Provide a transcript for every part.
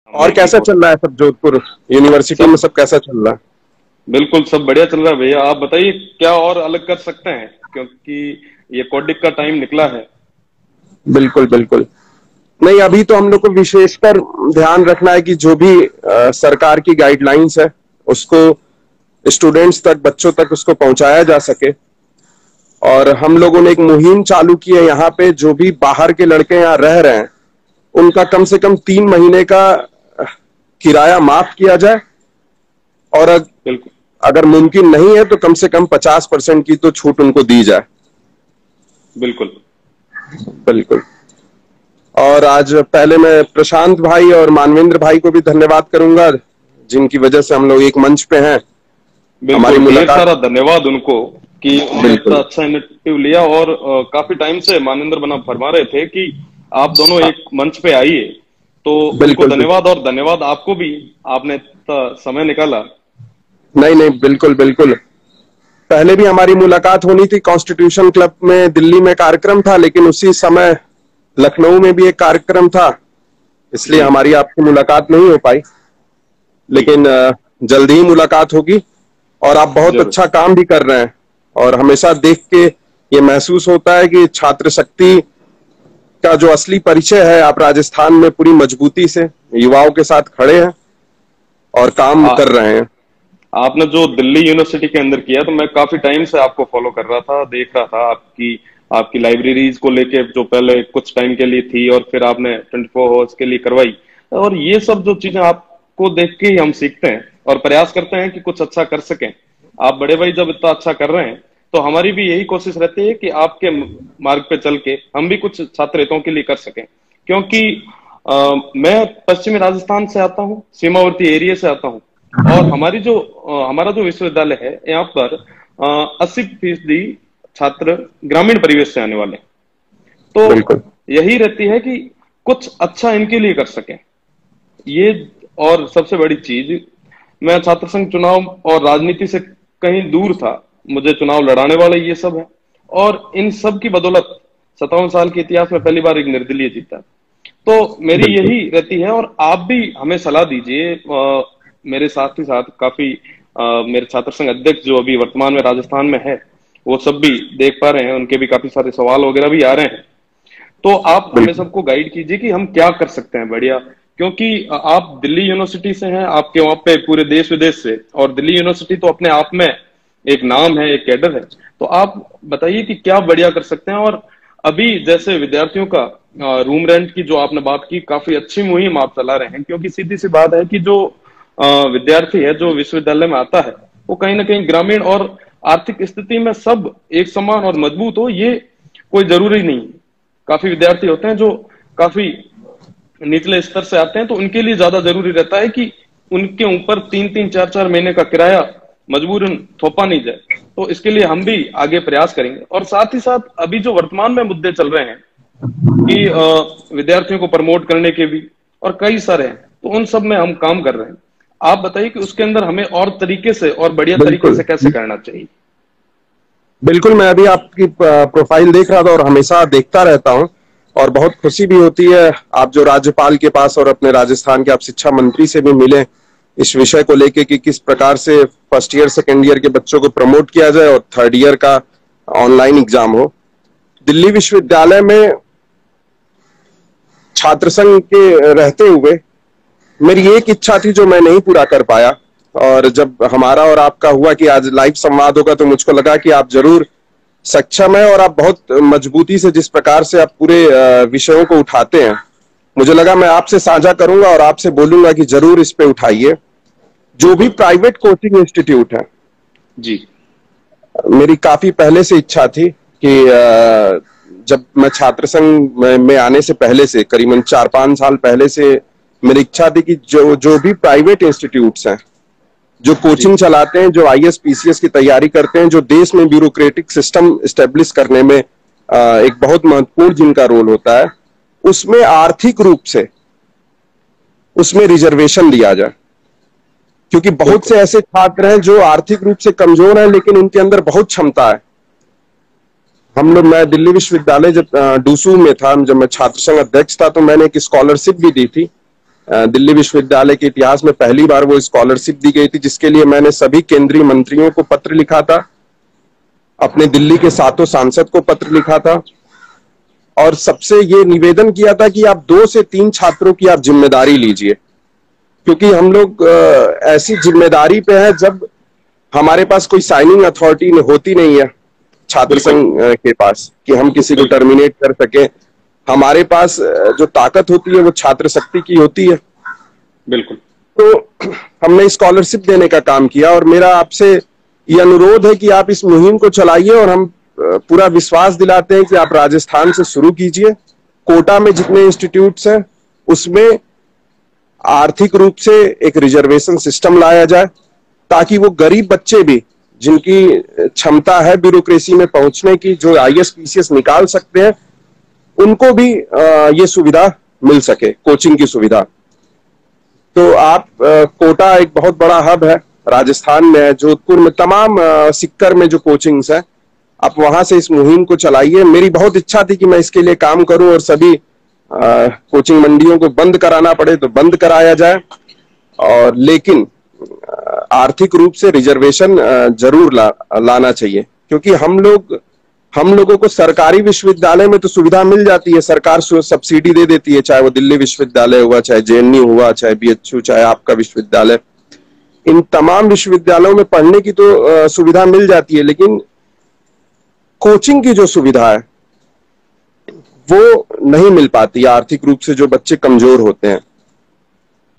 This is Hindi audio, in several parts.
और हमने की कैसा कोशिश। चल रहा है सब जोधपुर यूनिवर्सिटी में, सब सब कैसा चल रहा है? बिल्कुल सब बढ़िया चल रहा है भैया। आप बताइए क्या और अलग कर सकते हैं, क्योंकि ये कोडिक का टाइम निकला है। बिल्कुल बिल्कुल। नहीं, अभी तो हम लोग को विशेषकर ध्यान रखना है कि जो भी सरकार की गाइडलाइंस है उसको स्टूडेंट्स तक, बच्चों तक उसको पहुंचाया जा सके। और हम लोगों ने एक मुहिम चालू की है यहाँ पे, जो भी बाहर के लड़के यहाँ रह रहे हैं उनका कम से कम 3 महीने का किराया माफ किया जाए। और बिल्कुल। अगर मुमकिन नहीं है तो कम से कम 50% की तो छूट उनको दी जाए। बिल्कुल। बिल्कुल। और आज पहले मैं प्रशांत भाई और मानवेंद्र भाई को भी धन्यवाद करूंगा, जिनकी वजह से हम लोग एक मंच पे हैं। हमारी बिल्कुल ढेर मुलाकात। सारा धन्यवाद उनको कि उन्होंने इतना बिल्कुल अच्छा इनिशिएटिव लिया। और काफी टाइम से मानिंदर बना फरमा रहे थे कि आप दोनों एक मंच पे आइए, तो उनको बिल्कुल। धन्यवाद। और धन्यवाद आपको भी, आपने इतना समय निकाला। नहीं नहीं, बिल्कुल बिल्कुल। पहले भी हमारी मुलाकात होनी थी, कॉन्स्टिट्यूशन क्लब में दिल्ली में कार्यक्रम था, लेकिन उसी समय लखनऊ में भी एक कार्यक्रम था, इसलिए जी हमारी आपसे मुलाकात नहीं हो पाई। जी। लेकिन जल्दी ही मुलाकात होगी। और आप बहुत जरूर। अच्छा काम भी कर रहे हैं। और हमेशा देख के ये महसूस होता है कि छात्र शक्ति का जो असली परिचय है, आप राजस्थान में पूरी मजबूती से युवाओं के साथ खड़े हैं और काम आ, कर रहे हैं। आपने जो दिल्ली यूनिवर्सिटी के अंदर किया, तो मैं काफी टाइम से आपको फॉलो कर रहा था, देख रहा था आपकी आपकी लाइब्रेरीज को लेके, जो पहले कुछ टाइम के लिए थी और फिर आपने 24 आवर्स के लिए करवाई। और ये सब जो चीजें आपको देख के ही हम सीखते हैं और प्रयास करते हैं कि कुछ अच्छा कर सकें। आप बड़े भाई जब इतना अच्छा कर रहे हैं, तो हमारी भी यही कोशिश रहती है कि आपके मार्ग पे चल के हम भी कुछ छात्र हितों के लिए कर सकें। क्योंकि मैं पश्चिमी राजस्थान से आता हूँ, सीमावर्ती एरिया से आता हूँ। और हमारा जो विश्वविद्यालय है, यहाँ पर 80% छात्र ग्रामीण परिवेश से आने वाले हैं। बिल्कुल तो यही रहती है कि कुछ अच्छा इनके लिए कर सकें ये। और सबसे बड़ी चीज, मैं छात्र संघ चुनाव और राजनीति से कहीं दूर था, मुझे चुनाव लड़ाने वाले ये सब है। और इन सब की बदौलत 57 साल के इतिहास में पहली बार एक निर्दलीय जीता। तो मेरी बिल्कुल। यही रहती है। और आप भी हमें सलाह दीजिए। मेरे साथ ही साथ काफी मेरे छात्र संघ अध्यक्ष जो अभी वर्तमान में राजस्थान में है, वो सब भी देख पा रहे हैं, उनके भी काफी सारे सवाल वगैरह भी आ रहे हैं। तो आप हमें बिल्कुल सबको गाइड कीजिए कि हम क्या कर सकते हैं बढ़िया। क्योंकि आप दिल्ली यूनिवर्सिटी से हैं, आपके वहां पे पूरे देश विदेश से, और दिल्ली यूनिवर्सिटी तो अपने आप में एक नाम है, एक कैडर है। तो आप बताइए कि क्या बढ़िया कर सकते हैं। और अभी जैसे विद्यार्थियों का रूम रेंट की जो आपने बात की, काफी अच्छी मुहिम आप चला रहे हैं। क्योंकि सीधी सी बात है कि जो विद्यार्थी है जो विश्वविद्यालय में आता है, वो कहीं ना कहीं ग्रामीण और आर्थिक स्थिति में सब एक समान और मजबूत हो, ये कोई जरूरी नहीं है। काफी विद्यार्थी होते हैं जो काफी निचले स्तर से आते हैं, तो उनके लिए ज्यादा जरूरी रहता है कि उनके ऊपर 3-3, 4-4 महीने का किराया मजबूरन थोपा नहीं जाए। तो इसके लिए हम भी आगे प्रयास करेंगे। और साथ ही साथ अभी जो वर्तमान में मुद्दे चल रहे हैं कि विद्यार्थियों को प्रमोट करने के भी और कई सारे हैं, तो उन सब में हम काम कर रहे हैं। आप बताइए कि उसके अंदर हमें और तरीके से और बढ़िया तरीके बिल्कुल। से कैसे करना चाहिए। बिल्कुल, मैं अभी आपकी प्रोफाइल देख रहा था और हमेशा देखता रहता हूं। और बहुत खुशी भी होती है, आप जो राज्यपाल के पास और अपने राजस्थान के आप शिक्षा मंत्री से भी मिले इस विषय को लेके कि किस प्रकार से फर्स्ट ईयर सेकेंड ईयर के बच्चों को प्रमोट किया जाए और थर्ड ईयर का ऑनलाइन एग्जाम हो। दिल्ली विश्वविद्यालय में छात्र संघ के रहते हुए मेरी एक इच्छा थी जो मैं नहीं पूरा कर पाया। और जब हमारा और आपका हुआ कि आज लाइव संवाद होगा, तो मुझको लगा कि आप जरूर सक्षम है और आप बहुत मजबूती से जिस प्रकार से आप पूरे विषयों को उठाते हैं, मुझे लगा मैं आपसे साझा करूंगा और आपसे बोलूंगा कि जरूर इस पे उठाइए। जो भी बिल्कुल। प्राइवेट कोचिंग इंस्टीट्यूट है, जी। मेरी काफी पहले से इच्छा थी कि जब मैं छात्र संघ में आने से पहले से करीबन 4-5 साल पहले से मेरी इच्छा थी कि जो जो भी प्राइवेट इंस्टीट्यूट्स हैं, जो जी। कोचिंग चलाते हैं, जो आईएएस पीसीएस की तैयारी करते हैं, जो देश में ब्यूरोक्रेटिक सिस्टम स्टेब्लिश करने में एक बहुत महत्वपूर्ण जिनका रोल होता है, उसमें आर्थिक रूप से उसमें रिजर्वेशन दिया जाए। क्योंकि बहुत बिल्कुल। से ऐसे छात्र हैं जो आर्थिक रूप से कमजोर हैं, लेकिन उनके अंदर बहुत क्षमता है। मैं दिल्ली विश्वविद्यालय जब डूसू में था, जब मैं छात्र संघ अध्यक्ष था, तो मैंने एक स्कॉलरशिप भी दी थी दिल्ली विश्वविद्यालय के इतिहास में पहली बार वो स्कॉलरशिप दी गई थी, जिसके लिए मैंने सभी केंद्रीय मंत्रियों को पत्र लिखा था, अपने दिल्ली के 7 सांसद को पत्र लिखा था और सबसे ये निवेदन किया था कि आप 2 से 3 छात्रों की आप जिम्मेदारी लीजिए, क्योंकि हम लोग ऐसी जिम्मेदारी पे है जब हमारे पास कोई साइनिंग अथॉरिटी होती नहीं है छात्र संघ के पास कि हम किसी को टर्मिनेट कर सके। हमारे पास जो ताकत होती है वो छात्र शक्ति की होती है। बिल्कुल। तो हमने स्कॉलरशिप देने का काम किया और मेरा आपसे ये अनुरोध है कि आप इस मुहिम को चलाइए और हम पूरा विश्वास दिलाते हैं कि आप राजस्थान से शुरू कीजिए। कोटा में जितने इंस्टीट्यूट्स हैं उसमें आर्थिक रूप से एक रिजर्वेशन सिस्टम लाया जाए ताकि वो गरीब बच्चे भी जिनकी क्षमता है ब्यूरोक्रेसी में पहुंचने की, जो आईएएस पीसीएस निकाल सकते हैं, उनको भी ये सुविधा मिल सके, कोचिंग की सुविधा। तो आप कोटा एक बहुत बड़ा हब है, राजस्थान में है, जोधपुर में, तमाम सिक्कर में जो कोचिंग्स है, आप वहां से इस मुहिम को चलाइए। मेरी बहुत इच्छा थी कि मैं इसके लिए काम करूं और सभी कोचिंग मंडियों को बंद कराना पड़े तो बंद कराया जाए, और लेकिन आर्थिक रूप से रिजर्वेशन जरूर लाना चाहिए, क्योंकि हम लोगों को सरकारी विश्वविद्यालय में तो सुविधा मिल जाती है, सरकार सब्सिडी दे देती है, चाहे वो दिल्ली विश्वविद्यालय हुआ, चाहे जेएनयू हुआ, चाहे बीएचयू, चाहे आपका विश्वविद्यालय। इन तमाम विश्वविद्यालयों में पढ़ने की तो सुविधा मिल जाती है, लेकिन कोचिंग की जो सुविधा है वो नहीं मिल पाती आर्थिक रूप से जो बच्चे कमजोर होते हैं।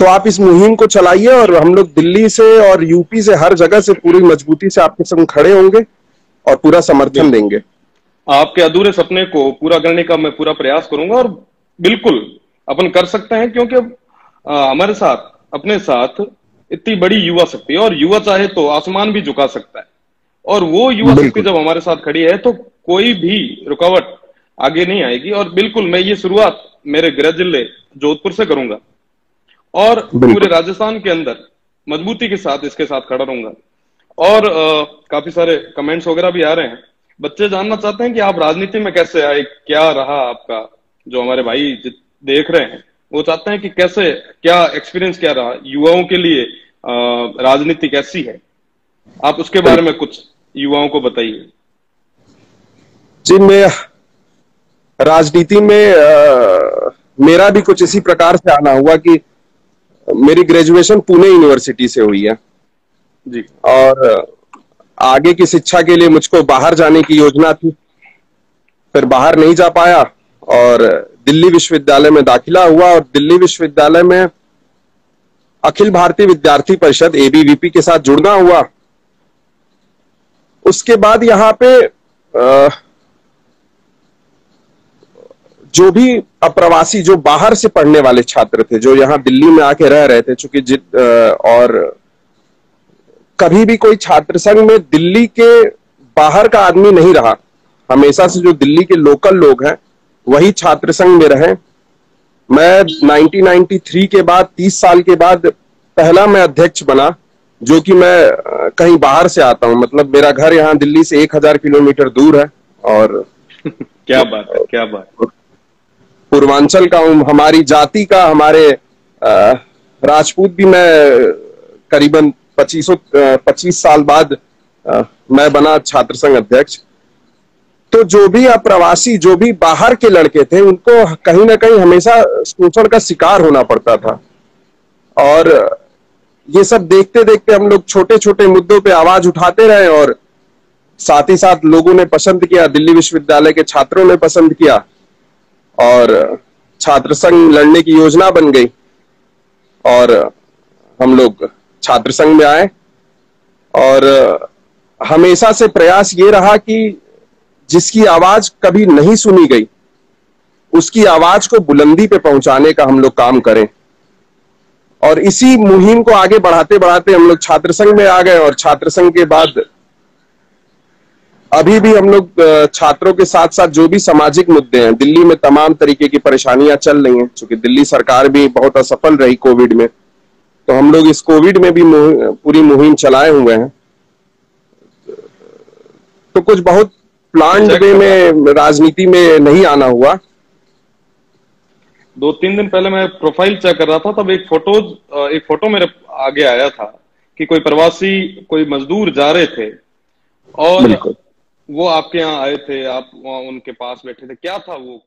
तो आप इस मुहिम को चलाइए और हम लोग दिल्ली से और यूपी से हर जगह से पूरी मजबूती से आपके संग खड़े होंगे और पूरा समर्थन देंगे। आपके अधूरे सपने को पूरा करने का मैं पूरा प्रयास करूंगा और बिल्कुल अपन कर सकते हैं, क्योंकि हमारे साथ, अपने साथ इतनी बड़ी युवा शक्ति है और युवा चाहे तो आसमान भी झुका सकता है, और वो युवा शक्ति जब हमारे साथ खड़ी है तो कोई भी रुकावट आगे नहीं आएगी। और बिल्कुल मैं ये शुरुआत मेरे गृह जिले जोधपुर से करूंगा और पूरे राजस्थान के अंदर मजबूती के साथ इसके साथ खड़ा रहूंगा। और काफी सारे कमेंट्स वगैरह भी आ रहे हैं, बच्चे जानना चाहते हैं कि आप राजनीति में कैसे आए, क्या रहा आपका, जो हमारे भाई देख रहे हैं वो चाहते हैं कि कैसे, क्या एक्सपीरियंस क्या रहा युवाओं के लिए, राजनीति कैसी है, आप उसके बारे में कुछ युवाओं को बताइए। जी, मैं राजनीति में मेरा भी कुछ इसी प्रकार से आना हुआ कि मेरी ग्रेजुएशन पुणे यूनिवर्सिटी से हुई है जी, और आगे की शिक्षा के लिए मुझको बाहर जाने की योजना थी, फिर बाहर नहीं जा पाया और दिल्ली विश्वविद्यालय में दाखिला हुआ और दिल्ली विश्वविद्यालय में अखिल भारतीय विद्यार्थी परिषद एबीवीपी के साथ जुड़ना हुआ। उसके बाद यहाँ पे जो भी अप्रवासी, जो बाहर से पढ़ने वाले छात्र थे, जो यहाँ दिल्ली में आके रह रहे थे, चूंकि और कभी भी कोई छात्र संघ में दिल्ली के बाहर का आदमी नहीं रहा, हमेशा से जो दिल्ली के लोकल लोग हैं वही छात्र संघ में रहे। मैं 1993 के बाद 30 साल के बाद पहला मैं अध्यक्ष बना, जो कि मैं कहीं बाहर से आता हूं, मतलब मेरा घर यहाँ दिल्ली से 1000 किलोमीटर दूर है और क्या बात है, क्या बात। पूर्वांचल का हूं, हमारी जाति का, हमारे राजपूत भी मैं करीबन 25 साल बाद मैं बना छात्र संघ अध्यक्ष। तो जो भी अप्रवासी, जो भी बाहर के लड़के थे, उनको कहीं ना कहीं हमेशा शोषण का शिकार होना पड़ता था और ये सब देखते देखते हम लोग छोटे छोटे मुद्दों पे आवाज उठाते रहे और साथ ही साथ लोगों ने पसंद किया, दिल्ली विश्वविद्यालय के छात्रों ने पसंद किया और छात्र संघ लड़ने की योजना बन गई और हम लोग छात्र संघ में आए। और हमेशा से प्रयास ये रहा कि जिसकी आवाज कभी नहीं सुनी गई उसकी आवाज को बुलंदी पे पहुंचाने का हम लोग काम करें, और इसी मुहिम को आगे बढ़ाते बढ़ाते हम लोग छात्र संघ में आ गए। और छात्र संघ के बाद अभी भी हम लोग छात्रों के साथ साथ जो भी सामाजिक मुद्दे हैं, दिल्ली में तमाम तरीके की परेशानियां चल रही हैं, क्योंकि दिल्ली सरकार भी बहुत असफल रही कोविड में, तो हम लोग इस कोविड में भी पूरी मुहिम चलाए हुए हैं। तो कुछ बहुत प्लान्ड वे में राजनीति में नहीं आना हुआ, 2-3 दिन पहले मैं प्रोफाइल चेक कर रहा था, तब एक फोटो मेरे आगे आया था कि कोई प्रवासी, कोई मजदूर जा रहे थे और बिल्कुल। वो आपके यहाँ आए थे, आप वहाँ उनके पास बैठे थे, क्या था वो?